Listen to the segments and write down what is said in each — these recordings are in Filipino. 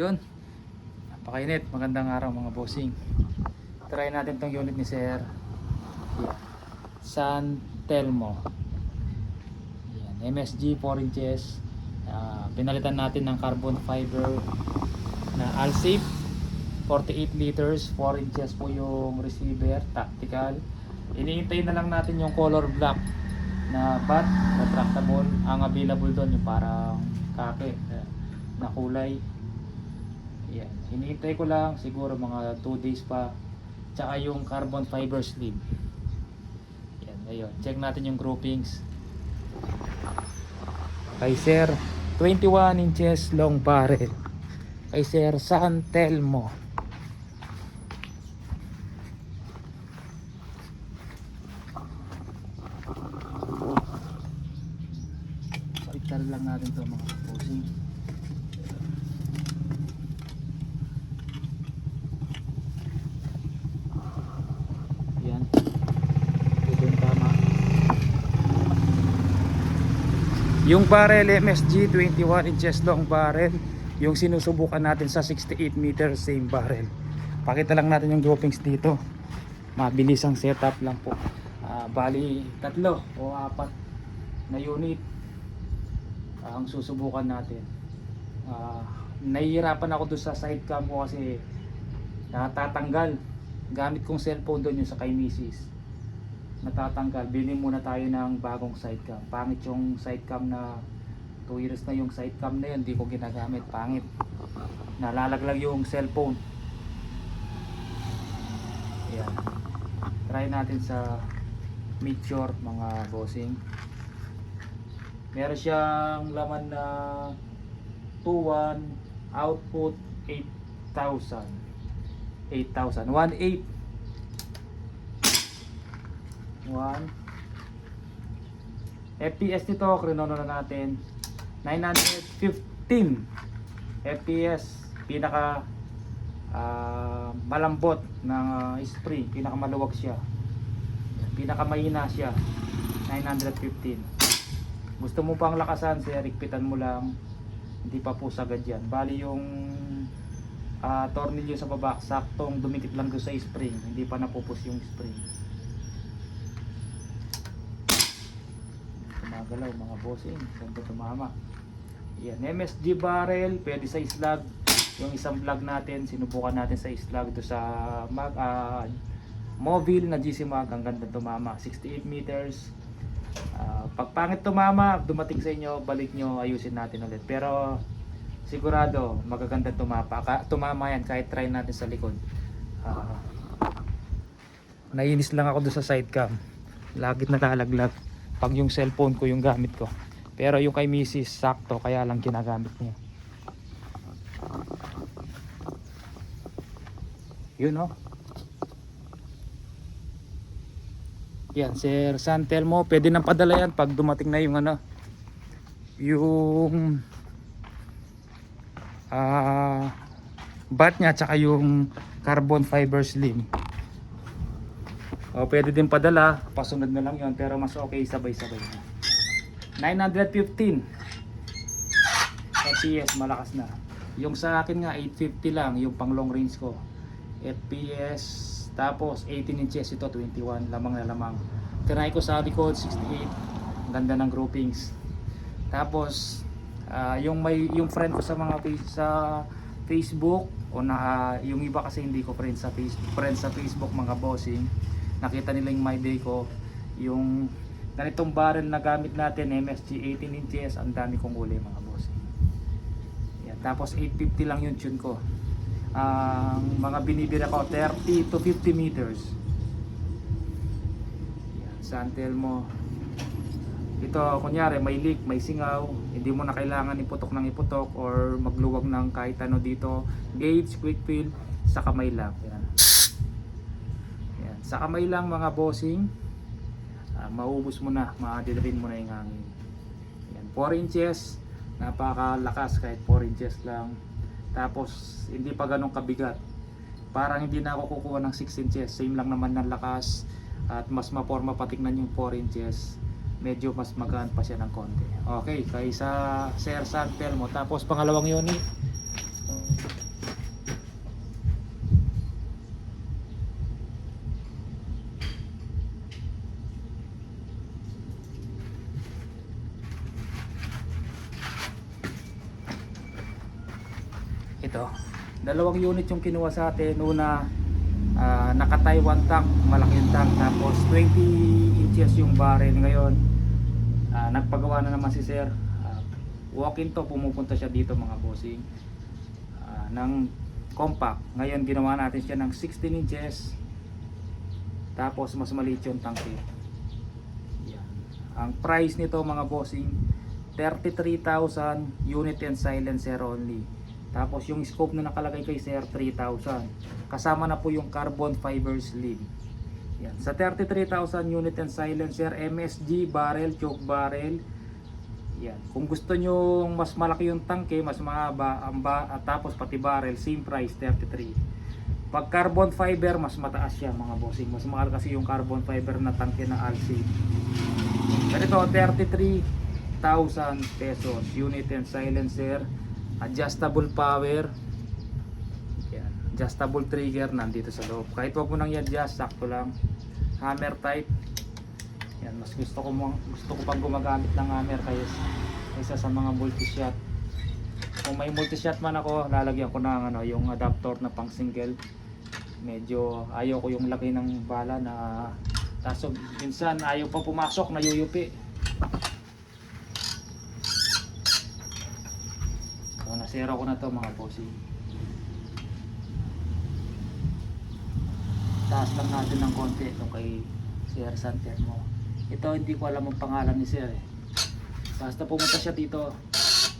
Yun, napakainit. Magandang araw mga bossing. Try natin tong unit ni Sir. Yan. San Telmo. Yan. MSG 4 inches. Pinalitan natin ng carbon fiber na Alsafe 48 liters. 4 inches po yung receiver. Tactical. Iniintay na lang natin yung color black na bat, retractable. Ang available doon yung parang kake na kulay. Yan. Hinihintay ko lang siguro mga 2 days pa. Tsaka yung carbon fiber sleeve. Yan, ayun. Check natin yung groupings. Kay Sir, 21 inches long barrel. Kay Sir San Telmo. Baliktad lang natin to mga bossing. Yan. Ito yung tama. Yung barrel MSG 21 inches long barrel. Yung sinusubukan natin sa 68 meters same barrel. Pakita lang natin yung groupings dito. Mabilis ang setup lang po. Bali 3 o 4 na unit ang susubukan natin. Nahihirapan ako doon sa side cam ko kasi natatanggal. Gamit kong cellphone doon yung sa kay misis. Natatanggal. Bili muna tayo ng bagong sidecam. Pangit yung sidecam na 2 years na yung sidecam na yun. Hindi ko ginagamit. Pangit. Nalalaglag yung cellphone. Ayan. Try natin sa Meteor mga bossing. Meron siyang laman na 2.1 output 8,000 1.8 FPS nito, krinono na natin 915 FPS, pinaka malambot na spring, pinaka maluwag siya, pinaka mahina siya 915. Gusto mo pang lakasan, sir, ikpitan mo lang, hindi pa po sagad yan. Bali yung tornilyo sa baba saktong dumikit lang doon sa spring, hindi pa napupus yung spring. Tumagalaw mga bossing, saan ba tumama? Yan, MSG barrel, pwede sa slug. Yung isang vlog natin, sinubukan natin sa slug doon sa mobile na GC Mag, ang ganda tumama, 68 meters. Pag pangit tumama, dumating sa inyo, balik nyo, ayusin natin ulit. Pero sigurado magaganda tumama yan kahit try natin sa likod. Nainis lang ako doon sa side cam, lagit nalalaglag pag yung cellphone ko yung gamit ko. Pero yung kay misis sakto, kaya lang ginagamit niya. Yun o. Yan, Sir San Telmo, pwede nang padala yan pag dumating na yung yung bat nya tsaka yung carbon fiber slim. Pwede din padala, pasunod na lang yon, pero mas okay sabay-sabay. 915 FPS, malakas na. Yung sa akin nga 850 lang, yung pang long range ko FPS. Tapos 18 inches ito, 21, lamang na lamang. Tinry ko sa likod 68, ganda ng groupings. Tapos yung friend ko sa mga sa Facebook o na yung iba kasi hindi ko friend sa Facebook mga bossing, nakita nila yung my day ko, yung ganitong barrel na gamit natin, MSG 18 inches, ang dami kong uli mga bossing. Yan. Tapos 850 lang yung tune ko. Ang mga binibira ko 30 to 50 meters. Yan, San Telmo. Ito kunyari may leak, may singaw, hindi mo na kailangan iputok ng iputok or magluwag ng kahit ano dito. Gauge, quick fill, sa kamay lang. Yan. Yan. Sa kamay lang mga bossing. Maubos mo na, ma-drain mo na yung hangin. Yan, 4 inches, napakalakas kahit 4 inches lang. Tapos hindi pa ganun kabigat. Parang hindi na ako kukuha ng 6 inches. Same lang naman ng lakas. At mas maporma patignan yung 4 inches. medyo mas magaan pa siya ng konti. Okay, kaysa Sir San Telmo. Tapos pangalawang unit Ito, dalawang unit yung kinuha sa atin. Una, naka Taiwan tank, malaking tank, tapos 20 inches yung barrel. Ngayon nagpagawa na naman si sir. Walk-in to, pumupunta siya dito mga bossing, ng compact. Ngayon ginawa natin siya ng 16 inches, tapos mas maliit yung tangke. Yan. Ang price nito mga bossing, 33,000 unit and silencer only. Tapos yung scope na nakalagay kay sir, 3,000. Kasama na po yung carbon fiber sleeve. Yan. Sa 33,000 unit and silencer, MSG barrel, choke barrel. Yan. Kung gusto nyo mas malaki yung tangke, mas mahaba, tapos pati barrel, same price, 33. Pag carbon fiber, mas mataas siya mga bossing. Mas mahal kasi yung carbon fiber na tangke na ALSI. Ganito, 33,000 pesos unit and silencer. Adjustable power. Yan. Adjustable trigger nandito sa loob. Kahit wag mo nang i-adjust, sakto lang. Hammer type. Yan, mas gusto ko pang gumagamit ng hammer kaysa sa mga multi-shot. Kung may multi-shot man ako, lalagyan ko ng yung adapter na pang single. Medyo ayaw ko yung laki ng bala na taso minsan ayaw pa pumasok, nayuyupi. So, nasira ko na to mga bossing. Taas lang natin ng konti itong kay Sir San Telmo. Ito hindi ko alam ang pangalan ni Sir eh. Basta pumunta siya dito,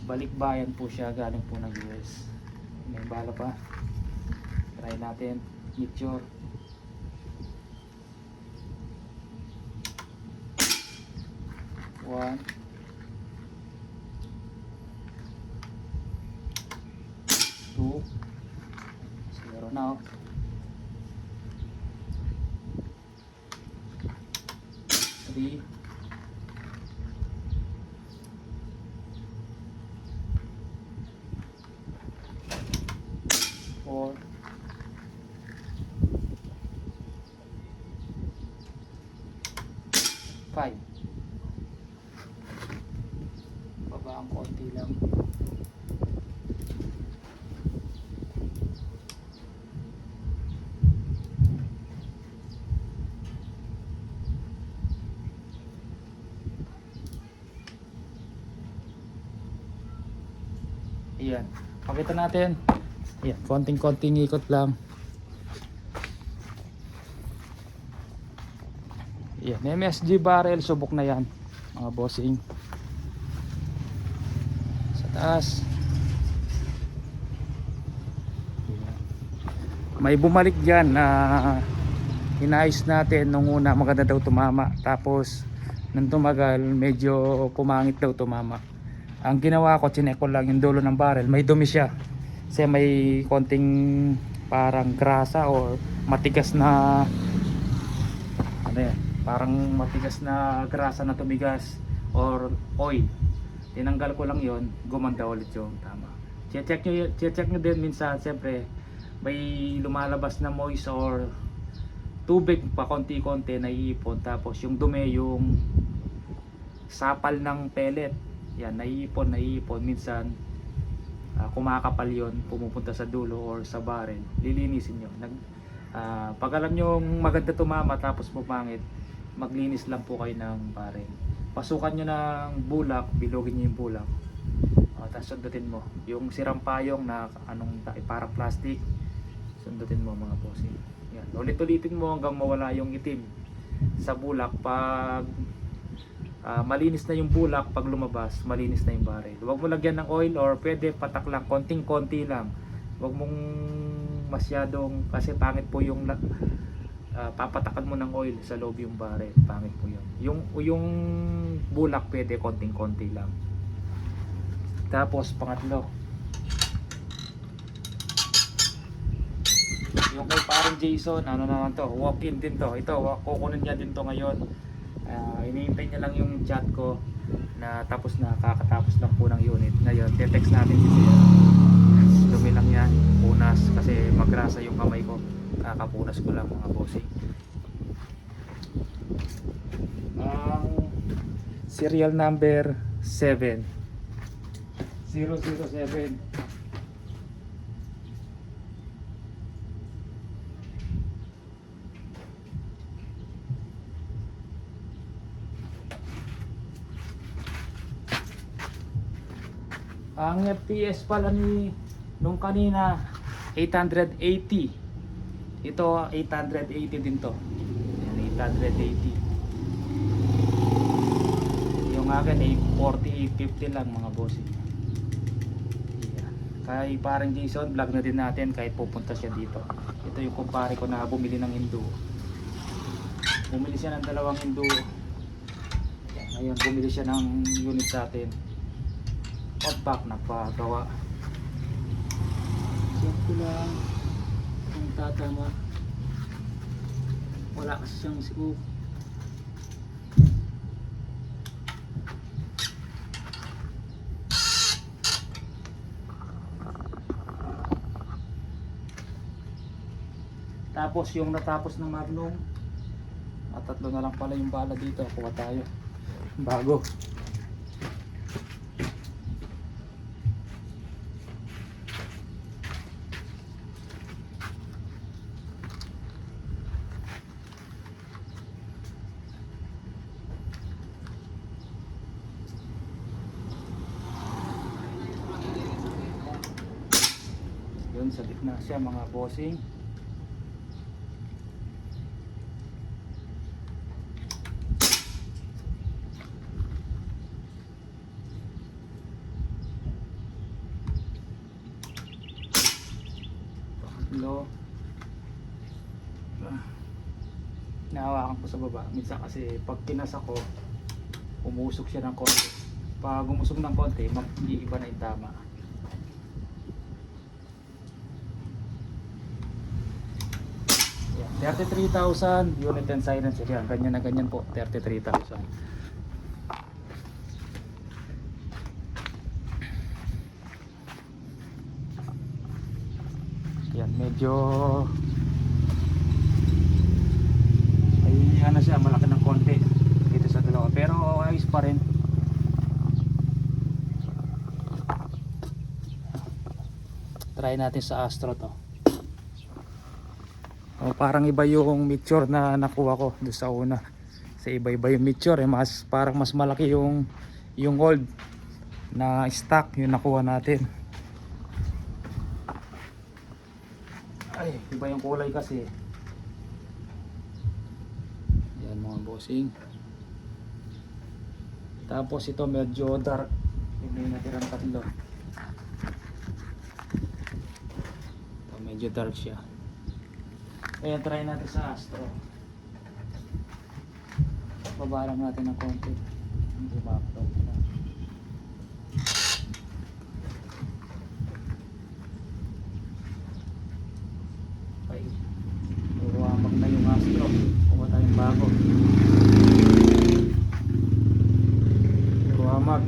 balikbayan po siya, galing po ng US. May bala pa. Try natin. Picture. One. Two. Zero na. Three. Four. Five. Baba ang konti lang. Ayan, pakita natin. Ayan, konting-konting ikot lang. Ayan, MSG barrel, subok na yan mga bossing. Sa taas. Ayan. May bumalik dyan na inayos natin nung una, maganda daw tumama. Tapos nung tumagal, medyo pumangit daw tumama. Ang ginawa ko, chinek ko lang yung dulo ng barrel, may dumi siya kasi may konting parang grasa or matigas na yan, parang matigas na grasa na tumigas or oil. Tinanggal ko lang yon, gumanda ulit yung tama. Check nyo din minsan, siyempre may lumalabas na moist or tubig pa konti-konti naiipon, tapos yung dumi, yung sapal ng pellet, yan, naiipon minsan, kumakapal yon, pumupunta sa dulo or sa barrel. Lilinisin nyo. Pag alam nyo maganda tumama tapos pumangit, maglinis lang po kayo ng barrel. Pasukan nyo ng bulak, bilogin nyo yung bulak, tapos sundutin mo yung sirang payong na parang plastic, sundutin mo mga bossing. Yan, ulit-ulitin mo hanggang mawala yung itim sa bulak. Pag malinis na yung bulak, pag lumabas, malinis na yung barrel. Huwag mo lagyan ng oil or pwede patak lang, konting-konti lang. Huwag mong masyadong, kasi pangit po yung papatakan mo ng oil sa loob yung barrel, pangit po yun. Yung bulak pwede konting-konti lang. Tapos pangatlo, yung kay parang Jason, ano naman to, walk-in din to. Ito, kukunin niya din to ngayon. Iniintay niya lang yung chat ko na tapos na, kakatapos lang po ng unit. Ngayon, te-text natin si Sir. Dumi lang yan, punas kasi magrasa yung kamay ko. Kakapunas ko lang mga bossing. Serial number 7 007. Ang FPS pala ni nung kanina 880. Ito 880 din to. Yan, 880. Yung akin ay 4850 lang mga bossing. Yan. Kay parang Jason, vlog na din natin kahit pupunta siya dito. Ito yung kumpare ko na bumili ng Hindu. Bumili siya ng dalawang Hindu. Yan, ngayon bumili siya ng unit sa atin. Compact na pagawa. Siyempre lang kung tatama. Wala kasi siyang siguro. Tapos yung natapos ng Magnum, at tatlo na lang pala yung bala dito. Kuha tayo bago. Yun, sa gitna siya mga bossing. Lo, nahawakan ko sa baba. Minsan kasi pag pinasa ko, umusok siya ng konti. Pag umusok ng konti, hindi iba na yung tama. Yan, 33,000 unit and silencer yan. Ganyan na ganyan po, 33,000. Yan, medyo ay ano siya, malaki ng konti dito sa dalawa, pero ayos pa rin. Try natin sa Astro to. Parang iba yung mixture na nakuha ko doon sa una. Sa iba-iba yung mixture mas parang mas malaki yung old na stock yung nakuha natin. Ay, iba yung kulay kasi. Yan mga bossing. Tapos ito medyo dark. May natirang tatlo. Ito medyo dark siya. Kaya try natin sa Astro. Baba lang natin ng konti. Hindi ma-upload na. Okay. Uwamag na yung Astro. Kuha tayong bago. Uwamag.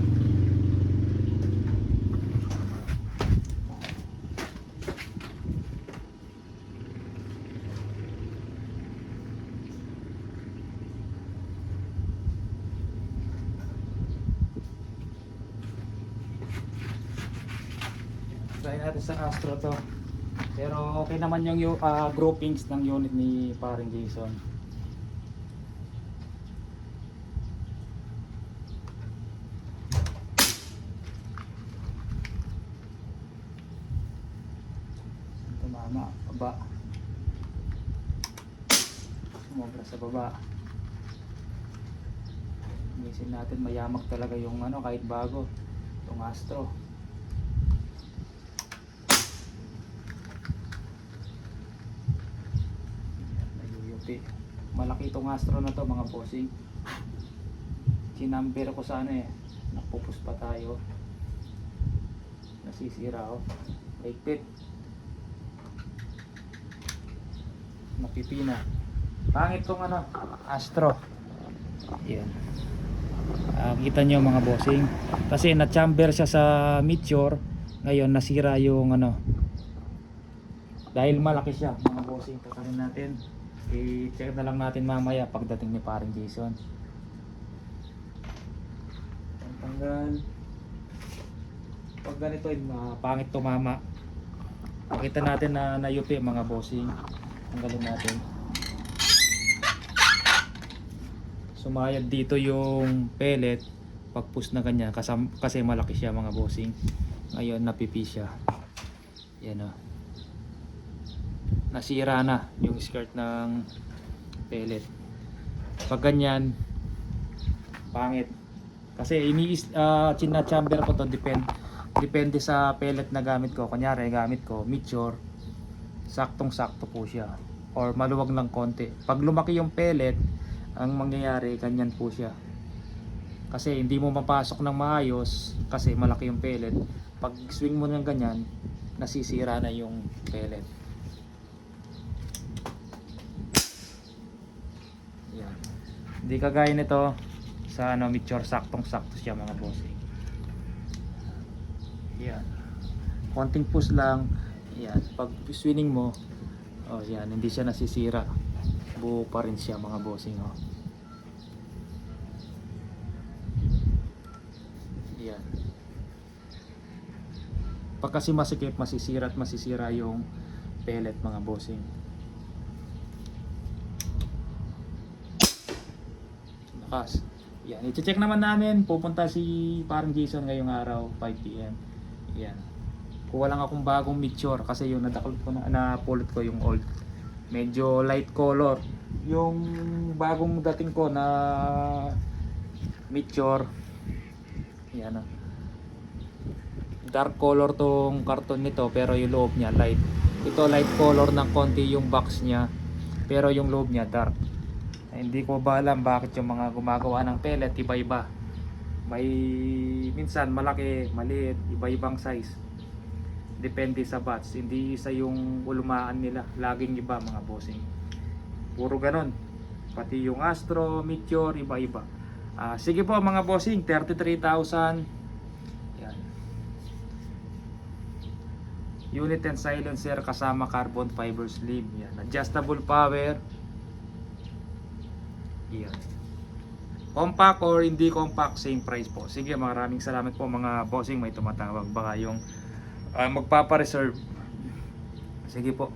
Try natin sa Astro to. Pero okay naman yung groupings ng unit ni paring Jason. Tumama, baba. Sumobra sa baba. Inisin natin mayamak talaga yung kahit bago. Itong Astro. Malaki itong Astro na to mga bossing. Sinamper ko sana napupus pa tayo. Nasisira Higpit. Napipina. Pangit tong Astro. Yan. Kita nyo mga bossing. Kasi na-chamber siya sa Meteor. Ngayon nasira yung dahil malaki siya mga bossing. Tatanin natin. I-check na lang natin mamaya pagdating ni paring Jason. Tanggal. Pag ganito pangit tumama. Pakita natin na nayupi mga bossing. Tanggalin natin. Sumayad dito yung pellet pag push na ganyan kasi malaki siya mga bossing. Ngayon napipi siya. Yan o. Nasira na yung skirt ng pellet. Pag ganyan, pangit. Kasi chamber ko to, depende sa pellet na gamit ko. Kunyari gamit ko Meteor, saktong sakto po siya, or maluwag lang konti. Pag lumaki yung pellet, ang mangyayari ganyan po siya. Kasi hindi mo mapasok ng maayos kasi malaki yung pellet. Pag swing mo ng ganyan, nasisira na yung pellet. Yan. Hindi kagaya nito sa Meteor, saktong sakto siya mga bossing. Yan. Konting push lang. Yan. Pag swinging mo, oh yan, hindi siya nasisira. Buo pa rin siya mga bossing, oh. Yan. Pag kasi masikip, masisira at masisira yung pellet mga bossing. Lakas. Yan, i-check naman namin. Pupunta si parang Jason ngayong araw, 5 PM. Yan. Kuha lang akong bagong Meteor kasi yung nadakot ko na pulot ko yung old. Medyo light color. Yung bagong dating ko na Meteor. Yan. Dark color tong karton nito pero yung loob niya light. Ito light color ng konti yung box niya pero yung loob niya dark. Hindi ko ba alam bakit yung mga gumagawa ng pellet iba-iba. May minsan malaki, maliit, iba-ibang size. Depende sa batch. Hindi isa yung ulumaan nila. Laging iba mga bossing. Puro ganon. Pati yung Astro, Meteor, iba-iba. Sige po mga bossing, 33,000. Yan. Unit and silencer kasama carbon fiber sleeve. Yan. Adjustable power. Yan. Compact or hindi compact, same price po. Sige, maraming salamat po mga bossing. May tumatawag baka yung magpapa-reserve. Sige po.